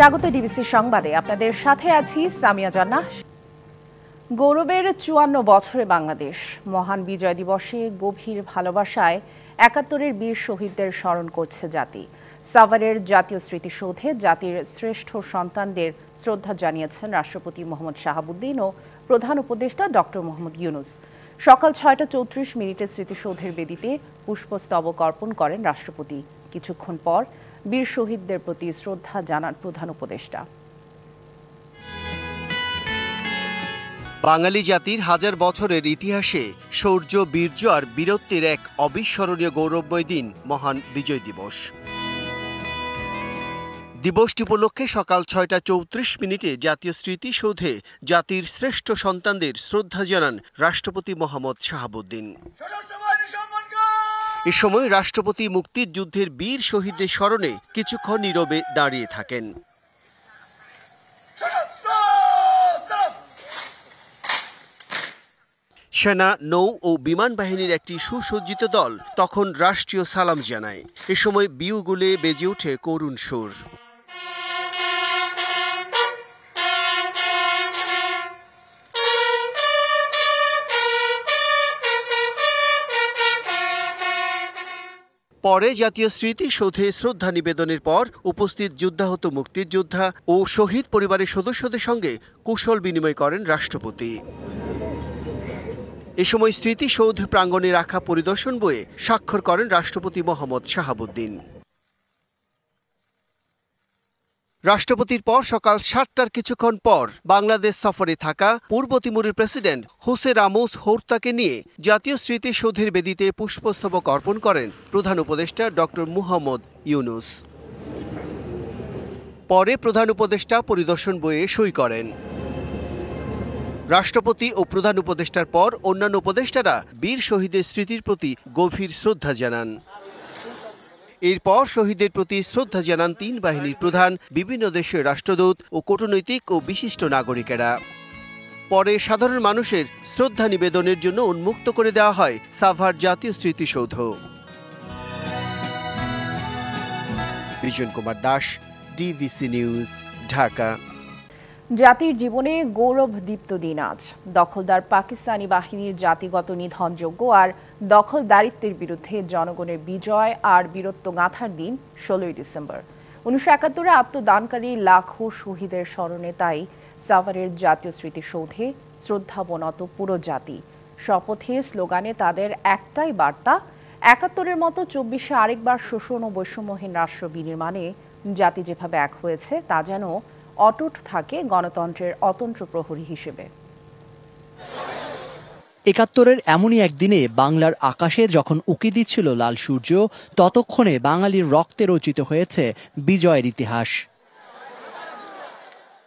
স্বাগত ডিবিসি সংবাদে, আপনাদের সাথে আছি সামিয়া জান্নাহ। গৌরবের ৫৪ বছরে বাংলাদেশ মহান বিজয় দিবসে গভীর ভালোবাসায় ৭১-এর বীর শহীদদের স্মরণ করছে জাতি। সাভারের জাতীয় স্মৃতিসৌধে জাতির শ্রেষ্ঠ সন্তানদের শ্রদ্ধা জানিয়েছেন রাষ্ট্রপতি মোহাম্মদ শাহাবুদ্দিন ও প্রধান উপদেষ্টা ডক্টর মোহাম্মদ ইউনুস। সকাল ৬টা ৩৪ স্মৃতিসৌধের বেদিতে পুষ্পস্তবক অর্পণ করেন রাষ্ট্রপতি। কিছুক্ষণ পর বীর শহীদদের প্রতি শ্রদ্ধা জানান প্রধান উপদেষ্টা। বাঙালি জাতির হাজার বছরের ইতিহাসে শৌর্য, বীর্য আর বীরত্বের এক অবিস্মরণীয় গৌরবময় দিন মহান বিজয় দিবস। দিবসটি উপলক্ষে সকাল ৬টা ৩৪ জাতীয় স্মৃতিসৌধে জাতির শ্রেষ্ঠ সন্তানদের শ্রদ্ধা জানান রাষ্ট্রপতি মোহাম্মদ শাহাবুদ্দিন। এ সময় রাষ্ট্রপতি মুক্তিযুদ্ধের বীর শহীদদের স্মরণে কিছুক্ষণ নীরবে দাঁড়িয়ে থাকেন। সেনা, নৌ ও বিমান বাহিনীর একটি সুসজ্জিত দল তখন রাষ্ট্রীয় সালাম জানায়। এ সময় বিউগুলে বেজে ওঠে করুণ সুর। পরে জাতীয় স্মৃতিসৌধে শ্রদ্ধা নিবেদনের পর উপস্থিত যুদ্ধাহত মুক্তিযোদ্ধা ও শহীদ পরিবারের সদস্যদের সঙ্গে কুশল বিনিময় করেন রাষ্ট্রপতি। এ সময় স্মৃতিসৌধ প্রাঙ্গণে রাখা পরিদর্শন বইয়ে স্বাক্ষর করেন রাষ্ট্রপতি মোহাম্মদ শাহাবুদ্দিন। রাষ্ট্রপতির পর সকাল ৭টার কিছুক্ষণ পর বাংলাদেশ সফরে থাকা পূর্ব তিমুরের প্রেসিডেন্ট হোসে রামোস হোর্তাকে নিয়ে জাতীয় স্মৃতিসৌধের বেদিতে পুষ্পস্তবক অর্পণ করেন প্রধান উপদেষ্টা ডক্টর মোহাম্মদ ইউনুস। পরে প্রধান উপদেষ্টা পরিদর্শন বইয়ে সই করেন। রাষ্ট্রপতি ও প্রধান উপদেষ্টার পর অন্যান্য উপদেষ্টারা বীর শহীদের স্মৃতির প্রতি গভীর শ্রদ্ধা জানান। এরপর শহীদদের প্রতি শ্রদ্ধা জানান ৩ বাহিনীর প্রধান, বিভিন্ন দেশের রাষ্ট্রদূত ও কূটনৈতিক ও বিশিষ্ট নাগরিকেরা। পরে সাধারণ মানুষের শ্রদ্ধা নিবেদনের জন্য উন্মুক্ত করে দেওয়া হয় সাভার জাতীয় স্মৃতিসৌধ। Bijan Kumar Das, DBC news, Dhaka. জাতির জীবনে গৌরব দীপ্ত দিন আজ। দখলদার পাকিস্তানি বাহিনীর জাতিগত নিধনযোগ্য আর দখলদারিত্বের বিরুদ্ধে জনগণের বিজয় আর বীরত্ব গাঁথার দিন ১৬ই ডিসেম্বর। ১৯৭১-এ আত্মদানকারী লাখো শহীদের স্মরণে তাই সাভারের জাতীয় স্মৃতিসৌধে শ্রদ্ধাবনত পুরো জাতি। শপথে স্লোগানে তাদের একটাই বার্তা, ৭১-এর মতো ২৪-এ আরেকবার শোষণ ও বৈষম্যহীন রাষ্ট্র বিনির্মাণে জাতি যেভাবে এক হয়েছে তা যেন অটুট থাকে গণতন্ত্রের অতন্ত্র প্রহরী হিসেবে। ৭১-এর এমনই একদিনে বাংলার আকাশে যখন উঁকি দিচ্ছিল লাল সূর্য, ততক্ষণে বাঙালির রক্তে রচিত হয়েছে বিজয়ের ইতিহাস।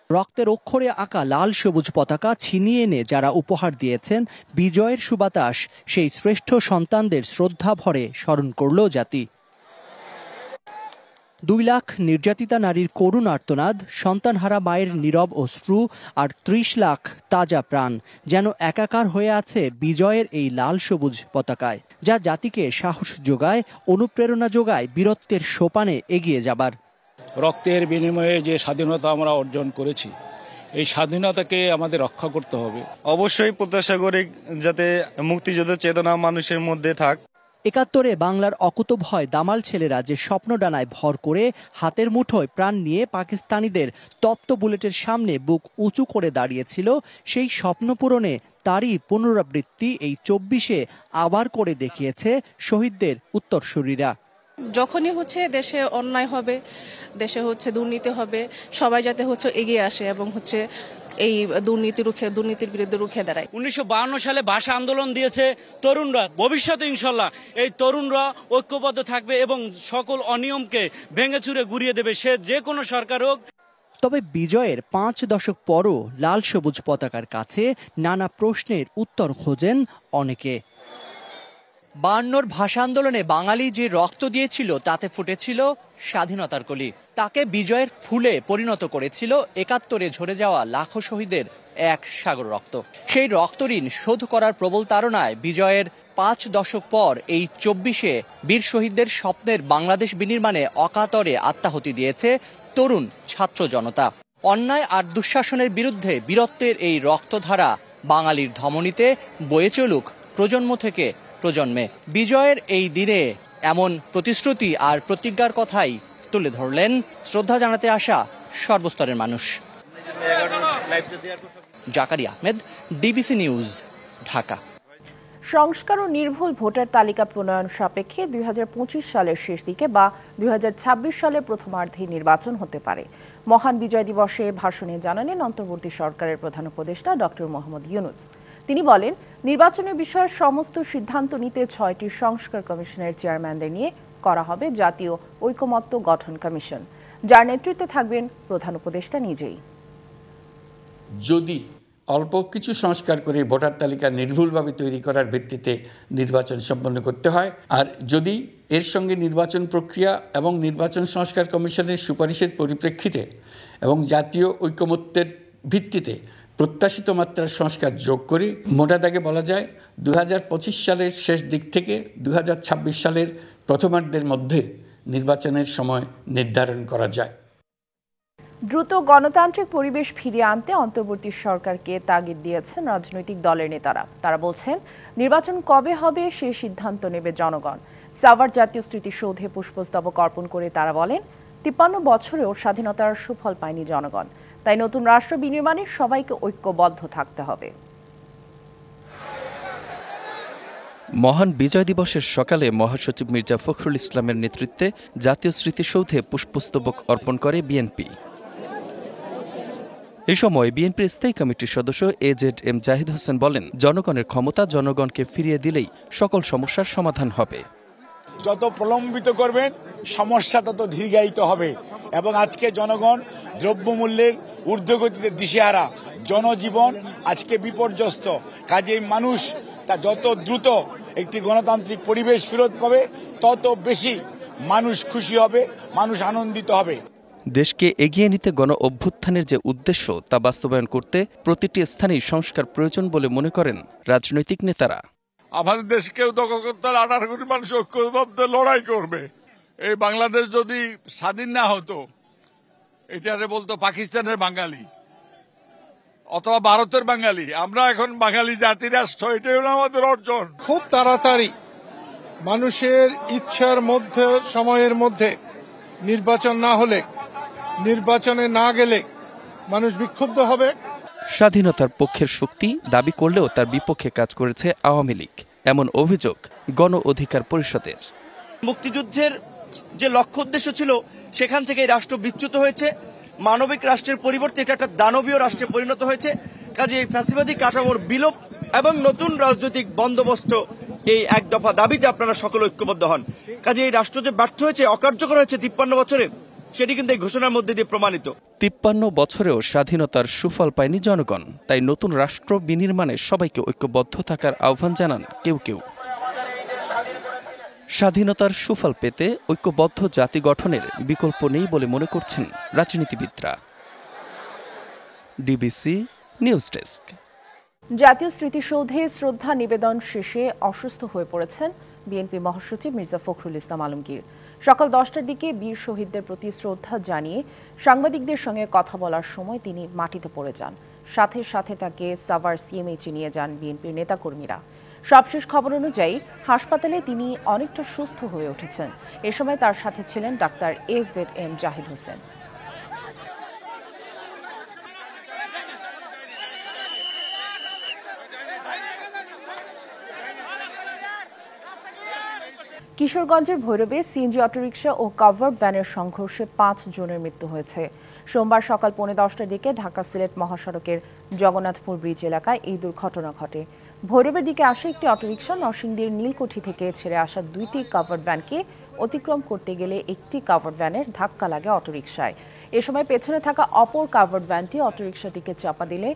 রক্তের অক্ষরে আঁকা লাল সবুজ পতাকা ছিনিয়ে এনে যারা উপহার দিয়েছেন বিজয়ের সুবাতাস, সেই শ্রেষ্ঠ সন্তানদের শ্রদ্ধা ভরে স্মরণ করল জাতি। ২ লাখ নির্যাতিতা নারীর করুণ আর্তনাদ, সন্তানহারা মায়ের নীরব অশ্রু আর ৩০ লাখ তাজা প্রাণ যেন একাকার হয়ে আছে বিজয়ের এই লাল সবুজ পতাকায়, যা জাতিকে সাহস যোগায়, অনুপ্রেরণা যোগায় বীরত্বের সোপানে এগিয়ে যাবার। রক্তের বিনিময়ে যে স্বাধীনতা আমরা অর্জন করেছি, এই স্বাধীনতাকে আমাদের রক্ষা করতে হবে। অবশ্যই প্রত্যাশা করি যাতে মুক্তিযুদ্ধের চেতনা মানুষের মধ্যে থাক। ৭১-এ বাংলার অকুতোভয় দামাল ছেলেরা যে স্বপ্ন ডানায় ভর করে হাতের মুঠোয় প্রাণ নিয়ে পাকিস্তানিদের তপ্ত বুলেটের সামনে বুক উঁচু করে দাঁড়িয়েছিল, সেই স্বপ্ন পূরণে তারই পুনরাবৃত্তি এই ২৪-এ আবার করে দেখিয়েছে শহীদদের উত্তরসূরিরা। যখনই দেশে অন্যায় হবে, দেশে দুর্নীতি হবে, সবাই যাতে এগিয়ে আসে এবং এই দুর্নীতির বিরুদ্ধে রুখে দাঁড়ায়। ১৯৫২ সালে ভাষা আন্দোলন দিয়েছে তরুণরা। ভবিষ্যতে ইনশাল্লাহ এই তরুণরা ঐক্যবদ্ধ থাকবে এবং সকল অনিয়মকে ভেঙে চুরে গুড়িয়ে দেবে, সে যে কোনো সরকার হোক। তবে বিজয়ের ৫ দশক পরও লাল সবুজ পতাকার কাছে নানা প্রশ্নের উত্তর খোঁজেন অনেকে। ৫২-র ভাষা আন্দোলনে বাঙালি যে রক্ত দিয়েছিল তাতে ফুটেছিল স্বাধীনতার কলি। তাকে বিজয়ের ফুলে পরিণত করেছিল ৭১-এ ঝরে যাওয়া লাখো শহীদের এক সাগর রক্ত। সেই রক্তঋণ শোধ করার প্রবল তাড়নায় বিজয়ের ৫ দশক পর এই ২৪-এ বীর শহীদদের স্বপ্নের বাংলাদেশ বিনির্মাণে অকাতরে আত্মাহুতি দিয়েছে তরুণ ছাত্র জনতা। অন্যায় আর দুঃশাসনের বিরুদ্ধে বীরত্বের এই রক্তধারা বাঙালির ধমনীতে বয়ে চলুক প্রজন্ম থেকে প্রজন্মে। বিজয়ের এই দিনে এমন প্রতিশ্রুতি আর প্রতিজ্ঞার কথাই তুলে ধরলেন শ্রদ্ধা জানাতে আসা সর্বস্তরের মানুষ। Zakaria Ahmed, DBC news, Dhaka. সংস্কার ও নির্ভুল ভোটার তালিকা প্রণয়ন সাপেক্ষে 2025 সালের শেষ দিকে বা 2026 সালের প্রথমার্ধে নির্বাচন হতে পারে। মহান বিজয় দিবসে ভাষণে জানালেন অন্তর্বর্তী সরকারের প্রধান উপদেষ্টা ডক্টর মোহাম্মদ ইউনূস। তিনি বলেন, নির্বাচনের বিষয়ে সমস্ত সিদ্ধান্ত নিতে 6টি সংস্কার কমিশনের চেয়ারম্যানদের নিয়ে করা হবে জাতীয় ঐকমত্য গঠন কমিশন, যার নেতৃত্বে থাকবেন প্রধান উপদেষ্টা নিজেই। যদি অল্প কিছু সংস্কার করে ভোটার তালিকা নির্ভুলভাবে তৈরি করার ভিত্তিতে নির্বাচন সম্পন্ন করতে হয়, আর যদি এর সঙ্গে নির্বাচন প্রক্রিয়া এবং নির্বাচন সংস্কার কমিশনের সুপারিশের পরিপ্রেক্ষিতে এবং জাতীয় ঐকমত্যের ভিত্তিতে প্রত্যাশিত মাত্রার সংস্কার যোগ করে মোটা দাগে বলা যায় 2025 সালের শেষ দিক থেকে 2026 সালের প্রথমার্ধের মধ্যে নির্বাচনের সময় নির্ধারণ করা যায়। দ্রুত গণতান্ত্রিক পরিবেশ ফিরিয়ে আনতে অন্তর্বর্তী সরকারকে তাগিদ দিয়েছেন রাজনৈতিক দলের নেতারা। তারা বলছেন, নির্বাচন কবে হবে সে সিদ্ধান্ত নেবে জনগণ। সাভার জাতীয় স্মৃতিসৌধে পুষ্পস্তবক অর্পণ করে তারা বলেন, 53 বছরেও স্বাধীনতার সুফল পায়নি জনগণ, তাই নতুন রাষ্ট্র বিনির্মাণে সবাইকে ঐক্যবদ্ধ থাকতে হবে। মহান বিজয় দিবসের সকালে মহাসচিব মির্জা ফখরুল ইসলামের নেতৃত্বে জাতীয় স্মৃতিসৌধে পুষ্পস্তবক অর্পণ করে বিএনপি। এই সময় বিএনপির স্থায়ী কমিটির সদস্য AZM জাহিদ হোসেন বলেন, জনগণের ক্ষমতা জনগণকে ফিরিয়ে দিলেই সকল সমস্যার সমাধান হবে। যত প্রলম্বিত করবেন সমস্যা তত দীর্ঘায়িত হবে, এবং আজকে জনগণ দ্রব্যমূল্যের ঊর্ধ্বগতিতে দিশেহারা, জনজীবন আজকে বিপর্যস্ত। কাজেই মানুষ তা যত দ্রুত একটি গণতান্ত্রিক পরিবেশ ফেরত পাবে তত বেশি মানুষ খুশি হবে, মানুষ আনন্দিত হবে। দেশকে এগিয়ে নিতে গণ অভ্যুত্থানের যে উদ্দেশ্য তা বাস্তবায়ন করতে প্রতিটি স্থানেই সংস্কার প্রয়োজন বলে মনে করেন রাজনৈতিক নেতারা। আমাদের দেশকেও দখল করতে 18 কোটি মানুষ ঐক্যবদ্ধ লড়াই করবে। এই বাংলাদেশ যদি স্বাধীন না হতো, এটারে বলতো পাকিস্তানের বাঙালি অথবা ভারতের বাঙালি। আমরা এখন বাঙালি জাতি রাষ্ট্র, এটাই হলো আমাদের অর্জন। খুব তাড়াতাড়ি মানুষের ইচ্ছার মধ্যে সময়ের মধ্যে নির্বাচন না হলে, নির্বাচনে না গেলে মানুষ বিক্ষুব্ধ হবে। স্বাধীনতার পক্ষের শক্তি দাবি করলেও তার বিপক্ষে কাজ করেছে আওয়ামী লীগ, এমন অভিযোগ গণ অধিকার পরিষদের। মুক্তিযুদ্ধের যে লক্ষ্য উদ্দেশ্য ছিল সেখান থেকে রাষ্ট্র বিচ্যুত হয়েছে, মানবিক রাষ্ট্রের পরিবর্তে এটা একটা দানবীয় রাষ্ট্রে পরিণত হয়েছে। কাজে এই ফ্যাসিবাদী কাঠামোর বিলোপ এবং নতুন রাজনৈতিক বন্দোবস্ত, এই এক দফা দাবিতে আপনারা সকল ঐক্যবদ্ধ হন। কাজে এই রাষ্ট্র যে ব্যর্থ হয়েছে, অকার্যকর হয়েছে 53 বছরে, সেটি কিন্তু এই ঘোষণার মধ্যে দিয়ে প্রমাণিত। 53 বছরেও স্বাধীনতার সুফল পায়নি জনগণ, তাই নতুন রাষ্ট্র বিনির্মাণে সবাইকে ঐক্যবদ্ধ থাকার আহ্বান জানান কেউ কেউ। স্বাধীনতার সুফল পেতে ঐক্যবদ্ধ জাতি গঠনের বিকল্প নেই বলে মনে করছেন রাজনীতিবিদরা। DBC news desk. জাতীয় স্মৃতিসৌধে শ্রদ্ধা নিবেদন শেষে অসুস্থ হয়ে পড়েছেন বিএনপি মহাসচিব মির্জা ফখরুল ইসলাম আলমগীর। সকাল 10টার দিকে বীর শহীদদের প্রতি শ্রদ্ধা জানিয়ে সাংবাদিকদের সঙ্গে কথা বলার সময় তিনি মাটিতে পড়ে যান। সাথে সাথে তাকে সাভার সিএমএইচে নিয়ে যান বিএনপির নেতাকর্মীরা। সবশেষ খবর অনুযায়ী হাসপাতালে তিনি অনেকটা সুস্থ হয়ে উঠেছেন। এ সময় তার সাথে ছিলেন ডাক্তার AZM জাহিদ হোসেন। কিশোরগঞ্জের ভৈরবে সিএনজি অটোরিকশা ও কাভার্ড ভ্যানের সংঘর্ষে 5 জনের মৃত্যু হয়েছে। সোমবার সকাল 10:15টার দিকে ঢাকা সিলেট মহাসড়কের জগন্নাথপুর ব্রিজ এলাকায় এই দুর্ঘটনা ঘটে। ভৈরবের দিকে আসা একটি অটোরিকশা নরসিংদীর নীলকুঠি থেকে ছেড়ে আসা 2টি কাভার্ড ভ্যানকে অতিক্রম করতে গেলে একটি কাভার্ড ভ্যানের ধাক্কা লাগে অটোরিকশায়। এ সময় পেছনে থাকা অপর কাভার্ড ভ্যানটি অটোরিকশাটিকে চাপা দিলে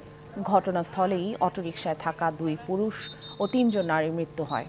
ঘটনাস্থলেই অটোরিকশায় থাকা 2 পুরুষ ও 3 জন নারীর মৃত্যু হয়।